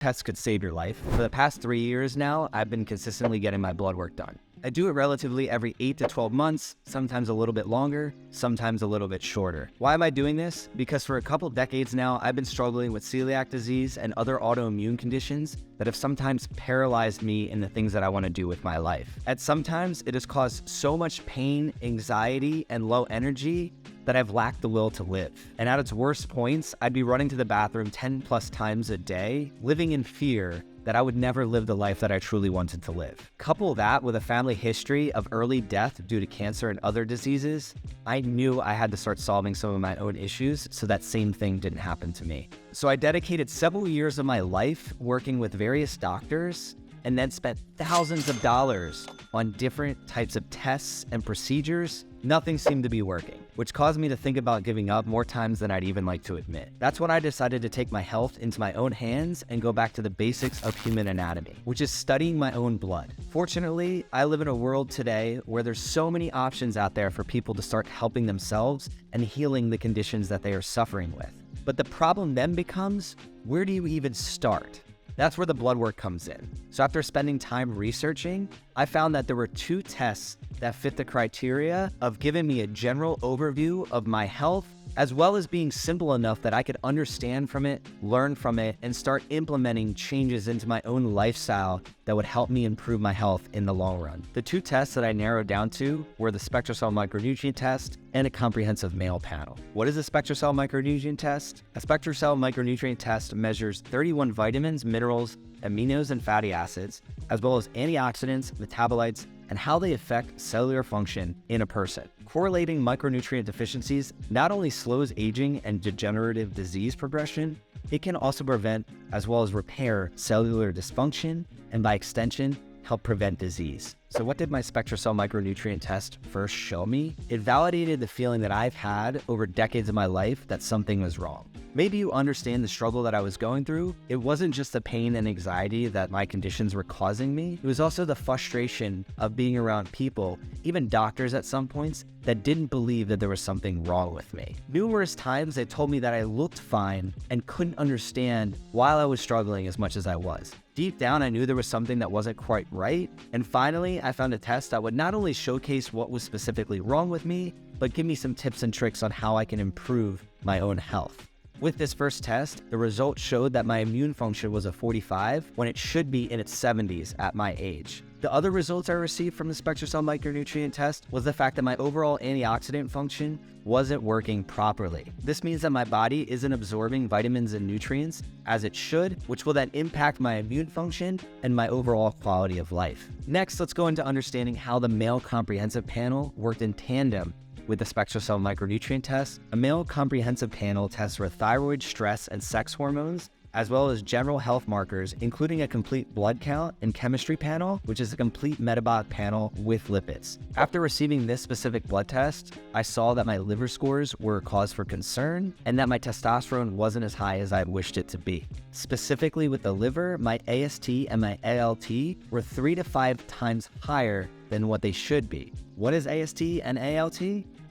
Tests could save your life. For the past 3 years now, I've been consistently getting my blood work done. I do it relatively every 8 to 12 months, sometimes a little bit longer, sometimes a little bit shorter. Why am I doing this? Because for a couple decades now, I've been struggling with celiac disease and other autoimmune conditions that have sometimes paralyzed me in the things that I want to do with my life. At sometimes, it has caused so much pain, anxiety, and low energy that I've lacked the will to live. And at its worst points, I'd be running to the bathroom 10 plus times a day, living in fear that I would never live the life that I truly wanted to live. Couple that with a family history of early death due to cancer and other diseases, I knew I had to start solving some of my own issues so that same thing didn't happen to me. So I dedicated several years of my life working with various doctors and then spent thousands of dollars on different types of tests and procedures. Nothing seemed to be working, which caused me to think about giving up more times than I'd even like to admit. That's when I decided to take my health into my own hands and go back to the basics of human anatomy, which is studying my own blood. Fortunately, I live in a world today where there's so many options out there for people to start helping themselves and healing the conditions that they are suffering with. But the problem then becomes, where do you even start? That's where the blood work comes in. So after spending time researching, I found that there were 2 tests that fit the criteria of giving me a general overview of my health, as well as being simple enough that I could understand from it, learn from it, and start implementing changes into my own lifestyle that would help me improve my health in the long run. The 2 tests that I narrowed down to were the Spectracell Microtnutrient test and a comprehensive male panel. What is a Spectracell Microtnutrient test? A Spectracell Microtnutrient test measures 31 vitamins, minerals, aminos, and fatty acids, as well as antioxidants, metabolites, and how they affect cellular function in a person. Correlating micronutrient deficiencies not only slows aging and degenerative disease progression, it can also prevent as well as repair cellular dysfunction and by extension, help prevent disease. So what did my Spectracell Micronutrient test first show me? It validated the feeling that I've had over decades of my life that something was wrong. Maybe you understand the struggle that I was going through. It wasn't just the pain and anxiety that my conditions were causing me. It was also the frustration of being around people, even doctors at some points, that didn't believe that there was something wrong with me. Numerous times they told me that I looked fine and couldn't understand why I was struggling as much as I was. Deep down, I knew there was something that wasn't quite right. And finally, I found a test that would not only showcase what was specifically wrong with me, but give me some tips and tricks on how I can improve my own health. With this first test, the results showed that my immune function was a 45 when it should be in its 70s at my age. The other results I received from the Spectracell Micronutrient test was the fact that my overall antioxidant function wasn't working properly. This means that my body isn't absorbing vitamins and nutrients as it should, which will then impact my immune function and my overall quality of life. Next, let's go into understanding how the male comprehensive panel worked in tandem with the Spectracell Micronutrient test. A male comprehensive panel tests for thyroid, stress, and sex hormones, as well as general health markers, including a complete blood count and chemistry panel, which is a complete metabolic panel with lipids. After receiving this specific blood test, I saw that my liver scores were a cause for concern and that my testosterone wasn't as high as I wished it to be. Specifically with the liver, my AST and my ALT were 3 to 5 times higher than what they should be. What is AST and ALT?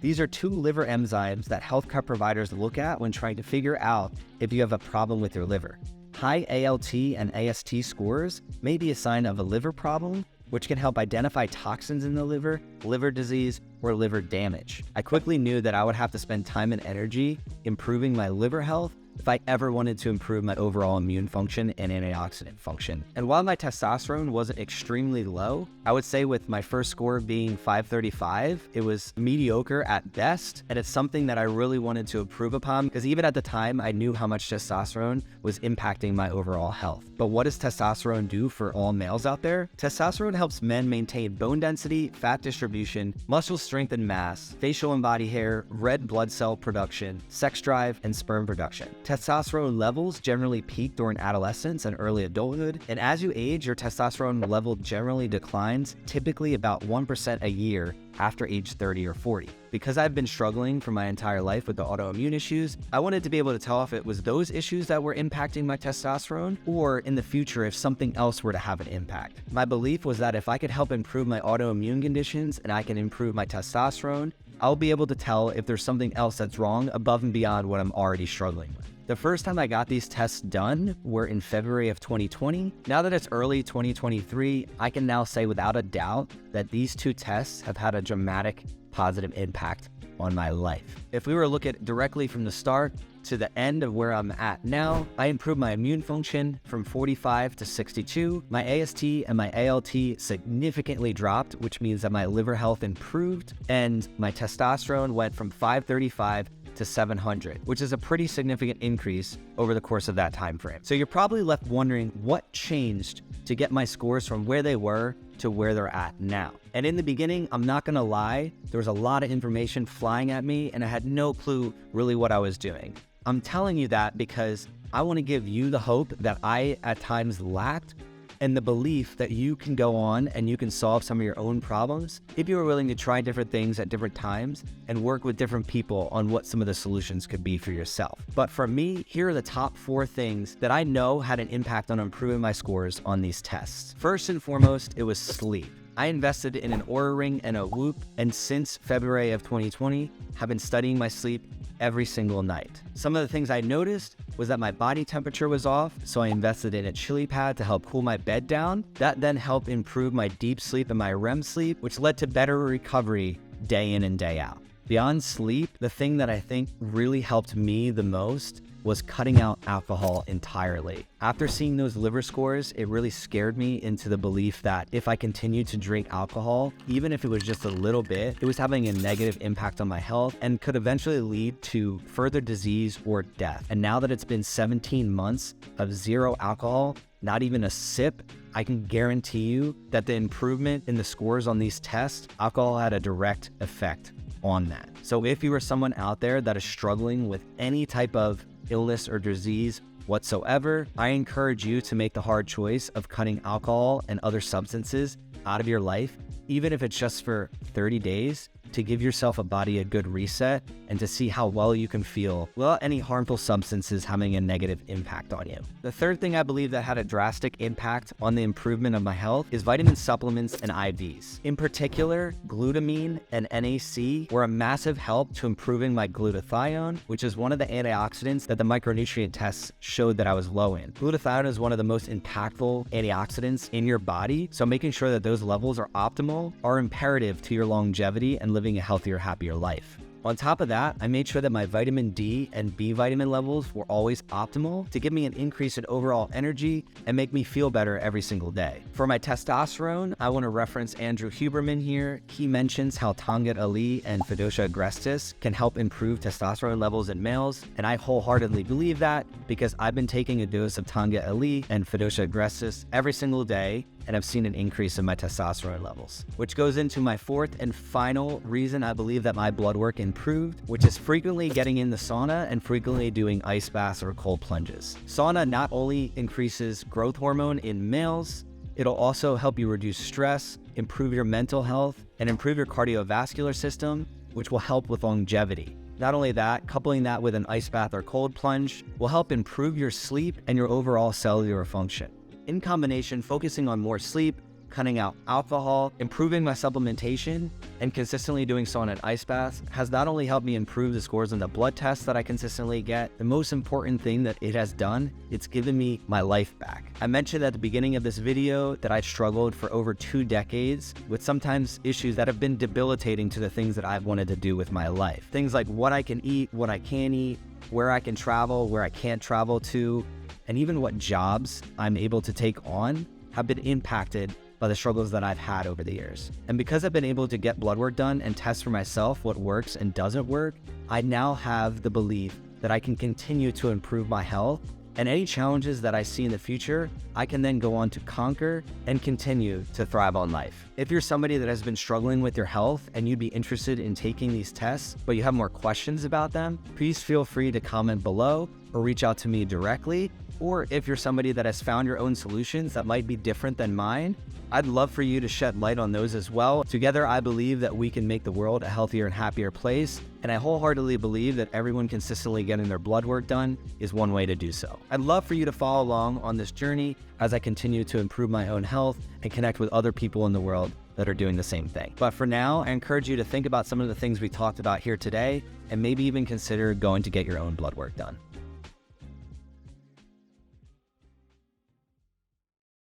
These are 2 liver enzymes that healthcare providers look at when trying to figure out if you have a problem with your liver. High ALT and AST scores may be a sign of a liver problem, which can help identify toxins in the liver, liver disease, or liver damage. I quickly knew that I would have to spend time and energy improving my liver health if I ever wanted to improve my overall immune function and antioxidant function. And while my testosterone wasn't extremely low, I would say with my first score being 535, it was mediocre at best, and it's something that I really wanted to improve upon because even at the time, I knew how much testosterone was impacting my overall health. But what does testosterone do for all males out there? Testosterone helps men maintain bone density, fat distribution, muscle strength and mass, facial and body hair, red blood cell production, sex drive, and sperm production. Testosterone levels generally peak during adolescence and early adulthood, and as you age, your testosterone level generally declines, typically about 1% a year after age 30 or 40. Because I've been struggling for my entire life with the autoimmune issues, I wanted to be able to tell if it was those issues that were impacting my testosterone, or in the future if something else were to have an impact. My belief was that if I could help improve my autoimmune conditions and I can improve my testosterone, I'll be able to tell if there's something else that's wrong above and beyond what I'm already struggling with. The first time I got these tests done were in February of 2020. Now that it's early 2023, I can now say without a doubt that these two tests have had a dramatic positive impact on my life. If we were to look at directly from the start to the end of where I'm at now, I improved my immune function from 45 to 62. My AST and my ALT significantly dropped, which means that my liver health improved, and my testosterone went from 535 to 700, which is a pretty significant increase over the course of that time frame. So you're probably left wondering what changed to get my scores from where they were to where they're at now. And in the beginning, I'm not gonna lie, there was a lot of information flying at me and I had no clue really what I was doing. I'm telling you that because I wanna give you the hope that I at times lacked, and the belief that you can go on and you can solve some of your own problems if you are willing to try different things at different times and work with different people on what some of the solutions could be for yourself. But for me, here are the top 4 things that I know had an impact on improving my scores on these tests. First and foremost, it was sleep. I invested in an Oura Ring and a Whoop, and since February of 2020, have been studying my sleep every single night. Some of the things I noticed was that my body temperature was off, so I invested in a chili pad to help cool my bed down. That then helped improve my deep sleep and my REM sleep, which led to better recovery day in and day out. Beyond sleep, the thing that I think really helped me the most was cutting out alcohol entirely. After seeing those liver scores, it really scared me into the belief that if I continued to drink alcohol, even if it was just a little bit, it was having a negative impact on my health and could eventually lead to further disease or death. And now that it's been 17 months of zero alcohol, not even a sip, I can guarantee you that the improvement in the scores on these tests, alcohol had a direct effect on that. So if you are someone out there that is struggling with any type of illness or disease whatsoever, I encourage you to make the hard choice of cutting alcohol and other substances out of your life, even if it's just for 30 days, to give yourself a body a good reset and to see how well you can feel without any harmful substances having a negative impact on you. The third thing I believe that had a drastic impact on the improvement of my health is vitamin supplements and IVs. In particular, glutamine and NAC were a massive help to improving my glutathione, which is one of the antioxidants that the micronutrient tests showed that I was low in. Glutathione is one of the most impactful antioxidants in your body, so making sure that those levels are optimal are imperative to your longevity and living a healthier, happier life. On top of that, I made sure that my vitamin D and B vitamin levels were always optimal to give me an increase in overall energy and make me feel better every single day. For my testosterone, I want to reference Andrew Huberman here. He mentions how Tanget Ali and Fidocia agrestis can help improve testosterone levels in males, and I wholeheartedly believe that because I've been taking a dose of Tanget Ali and Fidocia agrestis every single day, and I've seen an increase in my testosterone levels. Which goes into my fourth and final reason I believe that my blood work improved, which is frequently getting in the sauna and frequently doing ice baths or cold plunges. Sauna not only increases growth hormone in males, it'll also help you reduce stress, improve your mental health, and improve your cardiovascular system, which will help with longevity. Not only that, coupling that with an ice bath or cold plunge will help improve your sleep and your overall cellular function. In combination, focusing on more sleep, cutting out alcohol, improving my supplementation, and consistently doing sauna and ice baths has not only helped me improve the scores on the blood tests that I consistently get, the most important thing that it has done, it's given me my life back. I mentioned at the beginning of this video that I struggled for over 2 decades with sometimes issues that have been debilitating to the things that I've wanted to do with my life. Things like what I can eat, what I can't eat, where I can travel, where I can't travel to, and even what jobs I'm able to take on have been impacted by the struggles that I've had over the years. And because I've been able to get blood work done and test for myself what works and doesn't work, I now have the belief that I can continue to improve my health, and any challenges that I see in the future, I can then go on to conquer and continue to thrive on life. If you're somebody that has been struggling with your health and you'd be interested in taking these tests, but you have more questions about them, please feel free to comment below or reach out to me directly. Or if you're somebody that has found your own solutions that might be different than mine, I'd love for you to shed light on those as well. Together, I believe that we can make the world a healthier and happier place, and I wholeheartedly believe that everyone consistently getting their blood work done is one way to do so. I'd love for you to follow along on this journey as I continue to improve my own health and connect with other people in the world that are doing the same thing. But for now, I encourage you to think about some of the things we talked about here today and maybe even consider going to get your own blood work done.